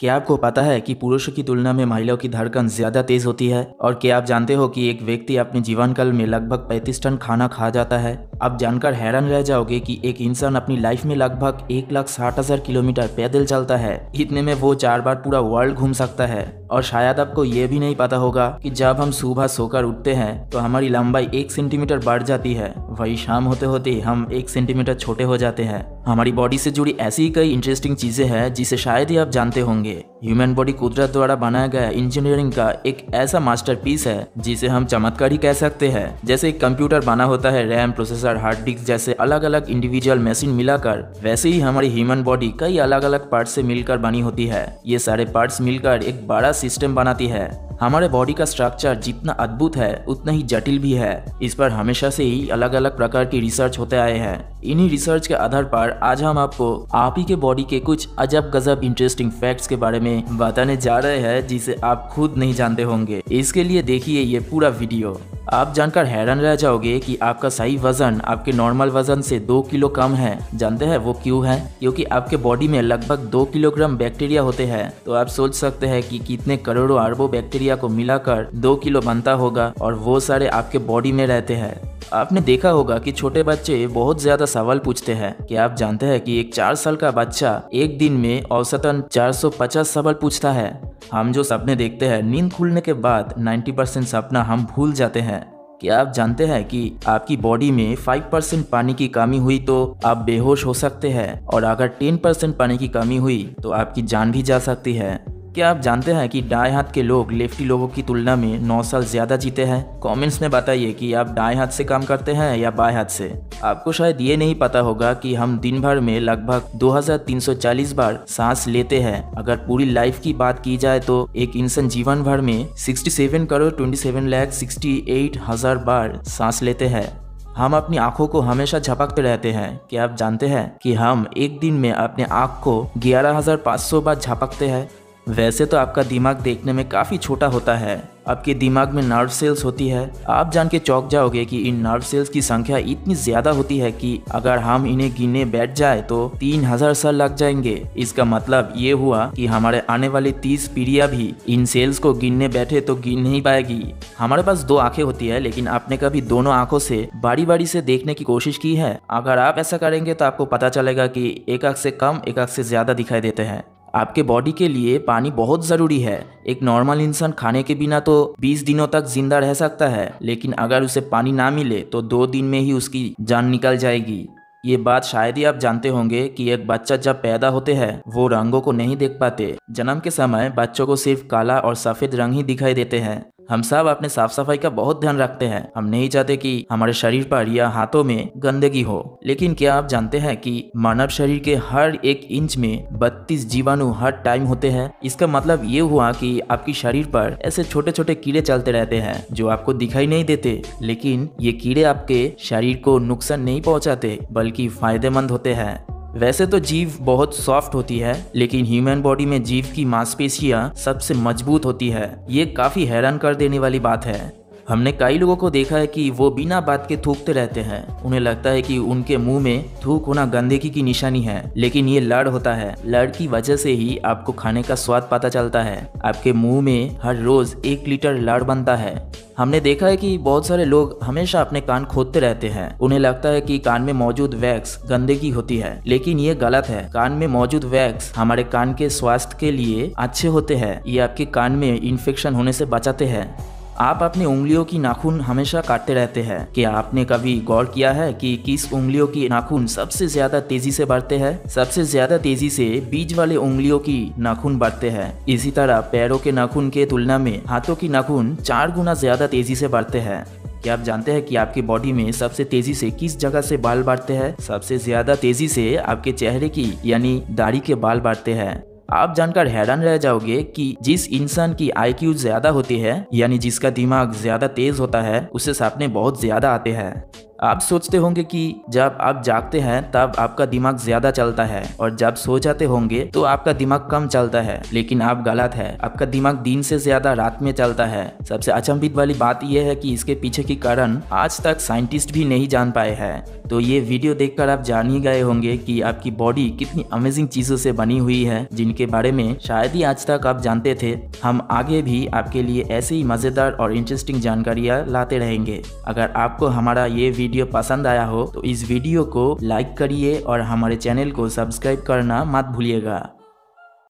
क्या आपको पता है कि पुरुषों की तुलना में महिलाओं की धड़कन ज्यादा तेज होती है? और क्या आप जानते हो कि एक व्यक्ति अपने जीवन काल में लगभग 35 टन खाना खा जाता है? आप जानकर हैरान रह जाओगे कि एक इंसान अपनी लाइफ में लगभग 1,60,000 किलोमीटर पैदल चलता है। इतने में वो 4 बार पूरा वर्ल्ड घूम सकता है। और शायद आपको ये भी नहीं पता होगा कि जब हम सुबह सोकर उठते हैं तो हमारी लंबाई 1 सेंटीमीटर बढ़ जाती है, वही शाम होते होते हम 1 सेंटीमीटर छोटे हो जाते हैं। हमारी बॉडी से जुड़ी ऐसी ही कई इंटरेस्टिंग चीजें हैं जिसे शायद ही आप जानते होंगे। ह्यूमन बॉडी कुदरत द्वारा बनाया गया इंजीनियरिंग का एक ऐसा मास्टरपीस है जिसे हम चमत्कार ही कह सकते हैं। जैसे एक कंप्यूटर बना होता है रैम, प्रोसेसर, हार्ड डिस्क जैसे अलग अलग इंडिविजुअल मशीन मिलाकर, वैसे ही हमारी ह्यूमन बॉडी कई अलग अलग पार्ट से मिलकर बनी होती है। ये सारे पार्ट्स मिलकर एक बड़ा सिस्टम बनाती है। हमारे बॉडी का स्ट्रक्चर जितना अद्भुत है उतना ही जटिल भी है। इस पर हमेशा से ही अलग अलग प्रकार की रिसर्च होते आए हैं। इन्हीं रिसर्च के आधार पर आज हम आपको आप ही के बॉडी के कुछ अजब गजब इंटरेस्टिंग फैक्ट्स के बारे में बताने जा रहे हैं जिसे आप खुद नहीं जानते होंगे। इसके लिए देखिए ये पूरा वीडियो। आप जानकर हैरान रह जाओगे कि आपका सही वजन आपके नॉर्मल वजन से 2 किलो कम है। जानते हैं वो क्यों है? क्योंकि आपके बॉडी में लगभग 2 किलोग्राम बैक्टीरिया होते हैं। तो आप सोच सकते हैं कि कितने करोड़ों अरबों बैक्टीरिया को मिलाकर 2 किलो बनता होगा, और वो सारे आपके बॉडी में रहते हैं। आपने देखा होगा कि छोटे बच्चे बहुत ज्यादा सवाल पूछते हैं। क्या आप जानते हैं कि एक 4 साल का बच्चा एक दिन में औसतन 450 सवाल पूछता है? हम जो सपने देखते हैं नींद खुलने के बाद 90% सपना हम भूल जाते हैं। क्या आप जानते हैं कि आपकी बॉडी में 5% पानी की कमी हुई तो आप बेहोश हो सकते हैं, और अगर 10% पानी की कमी हुई तो आपकी जान भी जा सकती है। क्या आप जानते हैं कि दाएं हाथ के लोग लेफ्टी लोगों की तुलना में 9 साल ज्यादा जीते हैं? कमेंट्स में बताइए कि आप दाएं हाथ से काम करते हैं या बाएं हाथ से। आपको शायद ये नहीं पता होगा कि हम दिन भर में लगभग 2340 बार सांस लेते हैं। अगर पूरी लाइफ की बात की जाए तो एक इंसान जीवन भर में 67,27,68,000 बार सांस लेते हैं। हम अपनी आंखों को हमेशा झपकते रहते हैं। क्या आप जानते हैं कि हम एक दिन में अपने आंख को 11,500 बार झपकते हैं? वैसे तो आपका दिमाग देखने में काफ़ी छोटा होता है। आपके दिमाग में नर्व सेल्स होती है। आप जान के चौंक जाओगे कि इन नर्व सेल्स की संख्या इतनी ज़्यादा होती है कि अगर हम इन्हें गिनने बैठ जाए तो 3000 साल लग जाएंगे। इसका मतलब ये हुआ कि हमारे आने वाली 30 पीढ़ियाँ भी इन सेल्स को गिनने बैठे तो गिन नहीं पाएगी। हमारे पास 2 आंखें होती है, लेकिन आपने कभी दोनों आंखों से बारी बारी से देखने की कोशिश की है? अगर आप ऐसा करेंगे तो आपको पता चलेगा कि एक आंख से कम, एक आंख से ज़्यादा दिखाई देते हैं। आपके बॉडी के लिए पानी बहुत ज़रूरी है। एक नॉर्मल इंसान खाने के बिना तो 20 दिनों तक जिंदा रह सकता है, लेकिन अगर उसे पानी ना मिले तो 2 दिन में ही उसकी जान निकल जाएगी। ये बात शायद ही आप जानते होंगे कि एक बच्चा जब पैदा होते हैं वो रंगों को नहीं देख पाते। जन्म के समय बच्चों को सिर्फ काला और सफ़ेद रंग ही दिखाई देते हैं। हम सब अपने साफ सफाई का बहुत ध्यान रखते हैं। हम नहीं चाहते कि हमारे शरीर पर या हाथों में गंदगी हो। लेकिन क्या आप जानते हैं कि मानव शरीर के हर 1 इंच में 32 जीवाणु हर टाइम होते हैं? इसका मतलब ये हुआ कि आपकी शरीर पर ऐसे छोटे छोटे कीड़े चलते रहते हैं जो आपको दिखाई नहीं देते, लेकिन ये कीड़े आपके शरीर को नुकसान नहीं पहुंचाते बल्कि फायदेमंद होते हैं। वैसे तो जीभ बहुत सॉफ्ट होती है, लेकिन ह्यूमन बॉडी में जीभ की मांसपेशियां सबसे मजबूत होती है। ये काफी हैरान कर देने वाली बात है। हमने कई लोगों को देखा है कि वो बिना बात के थूकते रहते हैं। उन्हें लगता है कि उनके मुंह में थूक होना गंदगी की निशानी है, लेकिन ये लड़ होता है। लड़ की वजह से ही आपको खाने का स्वाद पता चलता है। आपके मुंह में हर रोज 1 लीटर लड़ बनता है। हमने देखा है कि बहुत सारे लोग हमेशा अपने कान खोदते रहते हैं। उन्हें लगता है कि कान में मौजूद वैक्स गंदगी होती है, लेकिन ये गलत है। कान में मौजूद वैक्स हमारे कान के स्वास्थ्य के लिए अच्छे होते हैं। ये आपके कान में इन्फेक्शन होने से बचाते हैं। आप अपनी उंगलियों की नाखून हमेशा काटते रहते हैं। क्या आपने कभी गौर किया है कि किस उंगलियों की नाखून सबसे ज्यादा तेजी से बढ़ते हैं? सबसे ज्यादा तेजी से बीच वाले उंगलियों की नाखून बढ़ते हैं। इसी तरह पैरों के नाखून के तुलना में हाथों की नाखून 4 गुना ज्यादा तेजी से बढ़ते हैं। क्या आप जानते हैं कि आपकी बॉडी में सबसे तेजी से किस जगह से बाल बढ़ते हैं? सबसे ज्यादा तेजी से आपके चेहरे की यानी दाढ़ी के बाल बढ़ते हैं। आप जानकर हैरान रह जाओगे कि जिस इंसान की IQ ज्यादा होती है, यानी जिसका दिमाग ज्यादा तेज होता है, उसे सपने बहुत ज्यादा आते हैं। आप सोचते होंगे कि जब आप जागते हैं तब आपका दिमाग ज्यादा चलता है और जब सो जाते होंगे तो आपका दिमाग कम चलता है, लेकिन आप गलत है। आपका दिमाग दिन से ज्यादा रात में चलता है। सबसे अचंभित वाली बात यह है कि इसके पीछे की कारण आज तक साइंटिस्ट भी नहीं जान पाए हैं। तो ये वीडियो देखकर आप जान ही गए होंगे कि आपकी बॉडी कितनी अमेजिंग चीजों से बनी हुई है, जिनके बारे में शायद ही आज तक आप जानते थे। हम आगे भी आपके लिए ऐसे ही मजेदार और इंटरेस्टिंग जानकारियाँ लाते रहेंगे। अगर आपको हमारा ये वीडियो पसंद आया हो तो इस वीडियो को लाइक करिए और हमारे चैनल को सब्सक्राइब करना मत भूलिएगा।